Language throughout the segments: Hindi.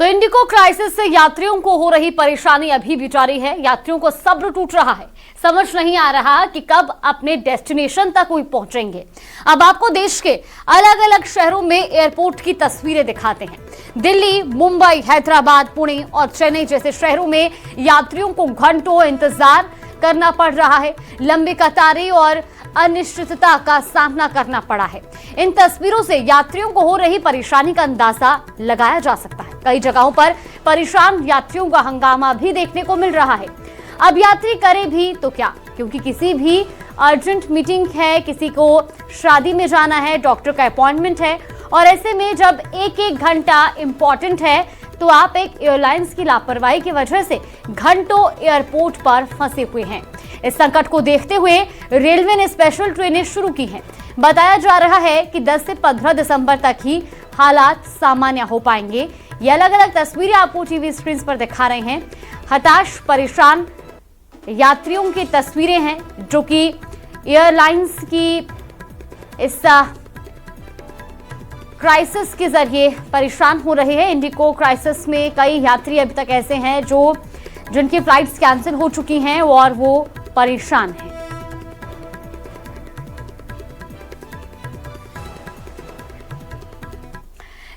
तो इंडिगो क्राइसिस से यात्रियों को हो रही परेशानी अभी भी जारी है। यात्रियों को सब्र टूट रहा है, समझ नहीं आ रहा कि कब अपने डेस्टिनेशन तक कोई पहुंचेंगे। अब आपको देश के अलग अलग शहरों में एयरपोर्ट की तस्वीरें दिखाते हैं। दिल्ली, मुंबई, हैदराबाद, पुणे और चेन्नई जैसे शहरों में यात्रियों को घंटों इंतजार करना पड़ रहा है। लंबी कतारें और अनिश्चितता का सामना करना पड़ा है। इन तस्वीरों से यात्रियों को हो रही परेशानी का अंदाजा लगाया जा सकता है। कई जगहों पर परेशान यात्रियों का हंगामा भी देखने को मिल रहा है। अब यात्री करे भी तो क्या, क्योंकि किसी भी अर्जेंट मीटिंग है, किसी को शादी में जाना है, डॉक्टर का अपॉइंटमेंट है, और ऐसे में जब एक एक घंटा इंपॉर्टेंट है तो आप एक एयरलाइंस की लापरवाही की वजह से घंटों एयरपोर्ट पर फंसे हुए हैं। इस संकट को देखते हुए रेलवे ने स्पेशल ट्रेनें शुरू की हैं। बताया जा रहा है कि 10 से 15 दिसंबर तक ही हालात सामान्य हो पाएंगे। ये अलग अलग तस्वीरें आपको टीवी स्क्रीन पर दिखा रहे हैं। हताश, परेशान यात्रियों की तस्वीरें हैं जो कि एयरलाइंस की इस क्राइसिस के जरिए परेशान हो रहे हैं। इंडिगो क्राइसिस में कई यात्री अभी तक ऐसे हैं जिनकी फ्लाइट्स कैंसिल हो चुकी हैं और वो परेशान हैं।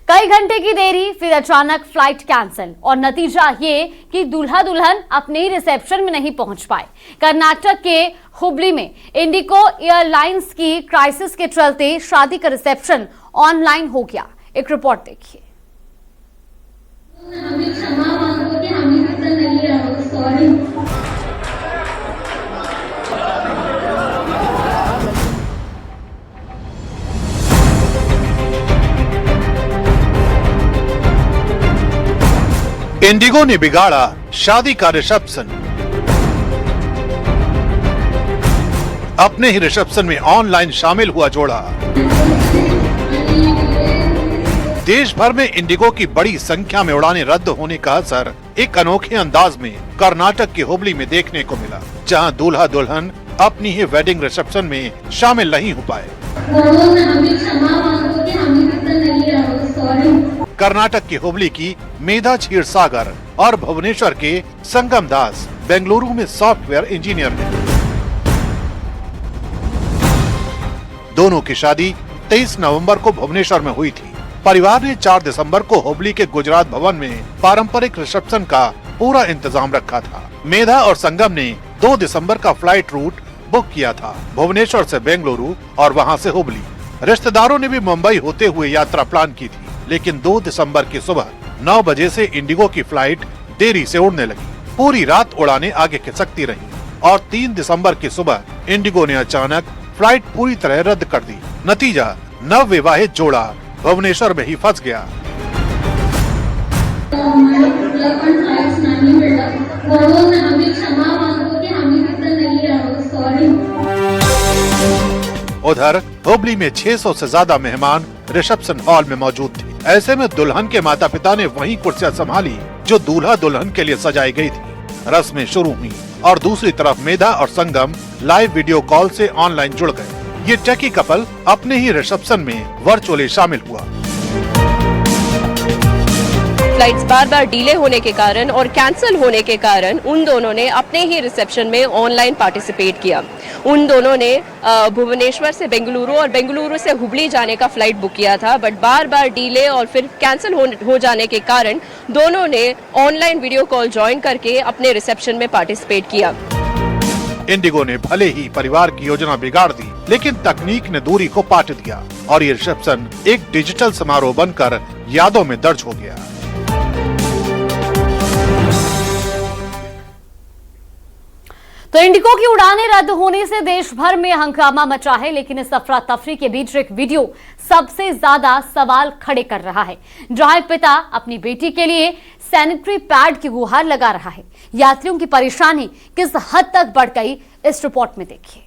कई घंटे की देरी, फिर अचानक फ्लाइट कैंसिल और नतीजा ये कि दूल्हा दुल्हन अपने रिसेप्शन में नहीं पहुंच पाए। कर्नाटक के हुबली में इंडिगो एयरलाइंस की क्राइसिस के चलते शादी का रिसेप्शन ऑनलाइन हो गया। एक रिपोर्ट देखिए। इंडिगो ने बिगाड़ा शादी का रिसेप्शन। अपने ही रिसेप्शन में ऑनलाइन शामिल हुआ जोड़ा। देश भर में इंडिगो की बड़ी संख्या में उड़ानें रद्द होने का असर एक अनोखे अंदाज में कर्नाटक के हुबली में देखने को मिला, जहां दूल्हा दुल्हन अपनी ही वेडिंग रिसेप्शन में शामिल नहीं हो पाए। कर्नाटक के हुबली की मेधा क्षीरसागर और भुवनेश्वर के संगम दास बेंगलुरु में सॉफ्टवेयर इंजीनियर हैं। दोनों की शादी 23 नवंबर को भुवनेश्वर में हुई थी। परिवार ने 4 दिसंबर को हुबली के गुजरात भवन में पारंपरिक रिसेप्शन का पूरा इंतजाम रखा था। मेधा और संगम ने 2 दिसंबर का फ्लाइट रूट बुक किया था, भुवनेश्वर से बेंगलुरु और वहां से हुबली। रिश्तेदारों ने भी मुंबई होते हुए यात्रा प्लान की थी, लेकिन 2 दिसंबर की सुबह 9 बजे से इंडिगो की फ्लाइट देरी से उड़ने लगी। पूरी रात उड़ानें आगे खिसकती रहीं और 3 दिसंबर की सुबह इंडिगो ने अचानक फ्लाइट पूरी तरह रद्द कर दी। नतीजा, नव विवाहित जोड़ा भुवनेश्वर में ही फंस गया। उधर हुबली में 600 से ज्यादा मेहमान रिसेप्शन हॉल में मौजूद थे। ऐसे में दुल्हन के माता पिता ने वही कुर्सियां संभाली जो दूल्हा दुल्हन के लिए सजाई गई थी। रस्में शुरू हुई और दूसरी तरफ मेधा और संगम लाइव वीडियो कॉल से ऑनलाइन जुड़ गए। ये टेकी कपल अपने ही रिसेप्शन में वर्चुअली शामिल हुआ। फ्लाइट्स बार बार डिले होने के कारण और कैंसिल होने के कारण उन दोनों ने अपने ही रिसेप्शन में ऑनलाइन पार्टिसिपेट किया। उन दोनों ने भुवनेश्वर से बेंगलुरु और बेंगलुरु से हुबली जाने का फ्लाइट बुक किया था, बट बार बार डिले और फिर कैंसिल हो जाने के कारण दोनों ने ऑनलाइन वीडियो कॉल ज्वाइन करके अपने रिसेप्शन में पार्टिसिपेट किया। इंडिगो ने भले ही परिवार की योजना बिगाड़ दी, लेकिन तकनीक ने दूरी को पाट दिया और ये रिसेप्शन एक डिजिटल समारोह बनकर यादों में दर्ज हो गया। तो इंडिगो की उड़ानें रद्द होने से देश भर में हंगामा मचा है, लेकिन इस अफरा तफरी के बीच एक वीडियो सबसे ज्यादा सवाल खड़े कर रहा है, जहां एक पिता अपनी बेटी के लिए सैनिटरी पैड की गुहार लगा रहा है। यात्रियों की परेशानी किस हद तक बढ़ गई, इस रिपोर्ट में देखिए।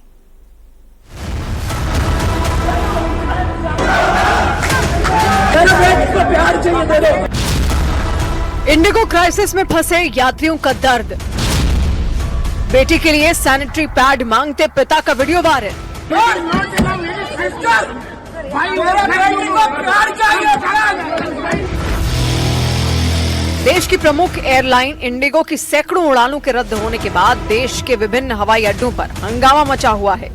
इंडिगो क्राइसिस में फंसे यात्रियों का दर्द। बेटी के लिए सैनिटरी पैड मांगते पिता का वीडियो वायरल। देश की प्रमुख एयरलाइन इंडिगो की सैकड़ों उड़ानों के रद्द होने के बाद देश के विभिन्न हवाई अड्डों पर हंगामा मचा हुआ है।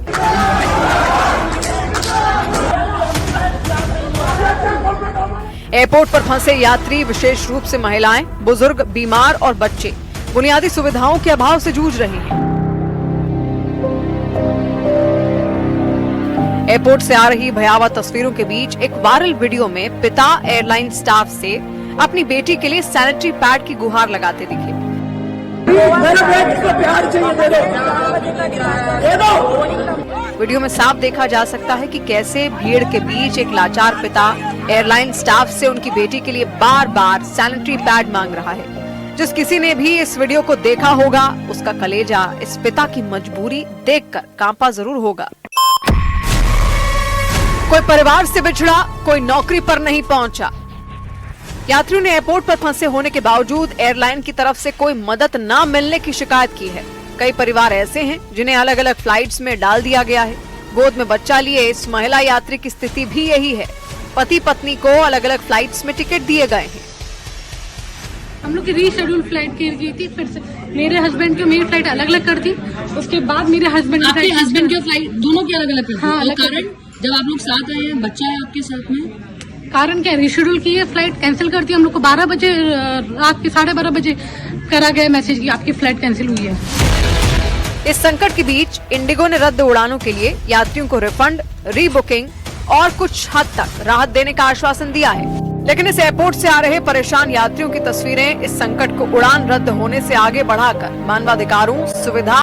एयरपोर्ट पर फंसे यात्री, विशेष रूप से महिलाएं, बुजुर्ग, बीमार और बच्चे बुनियादी सुविधाओं के अभाव से जूझ रहे हैं। एयरपोर्ट से आ रही भयावह तस्वीरों के बीच एक वायरल वीडियो में पिता एयरलाइन स्टाफ से अपनी बेटी के लिए सैनिटरी पैड की गुहार लगाते दिखे। वीडियो में साफ देखा जा सकता है कि कैसे भीड़ के बीच एक लाचार पिता एयरलाइन स्टाफ से उनकी बेटी के लिए बार बार सैनिटरी पैड मांग रहा है। जिस किसी ने भी इस वीडियो को देखा होगा, उसका कलेजा इस पिता की मजबूरी देखकर कांपा जरूर होगा। कोई परिवार से बिछड़ा, कोई नौकरी पर नहीं पहुंचा। यात्रियों ने एयरपोर्ट पर फंसे होने के बावजूद एयरलाइन की तरफ से कोई मदद न मिलने की शिकायत की है। कई परिवार ऐसे हैं जिन्हें अलग अलग फ्लाइट्स में डाल दिया गया है। गोद में बच्चा लिए इस महिला यात्री की स्थिति भी यही है। पति पत्नी को अलग अलग फ्लाइट्स में टिकट दिए गए हैं। हम लोग की रीशेड्यूल फ्लाइट की गई थी, फिर से मेरे हस्बैंड की मेरी फ्लाइट अलग अलग कर दी। उसके बाद मेरे हस्बैंड आपके हस्बैंड की फ्लाइट दोनों की अलग अलग कर दी। हाँ, अलग कारण जब आप लोग साथ आए हैं, बच्चा है आपके साथ में, कारण क्या, रीशेड्यूल की है, फ्लाइट कैंसिल कर दी। हम लोग को 12 बजे, रात के 12:30 बजे करा गया मैसेज कि आपकी फ्लाइट कैंसिल हुई है। इस संकट के बीच इंडिगो ने रद्द उड़ानों के लिए यात्रियों को रिफंड, रीबुकिंग और कुछ हद तक राहत देने का आश्वासन दिया है। लेकिन इस एयरपोर्ट से आ रहे परेशान यात्रियों की तस्वीरें इस संकट को उड़ान रद्द होने से आगे बढ़ाकर मानवाधिकारों, सुविधा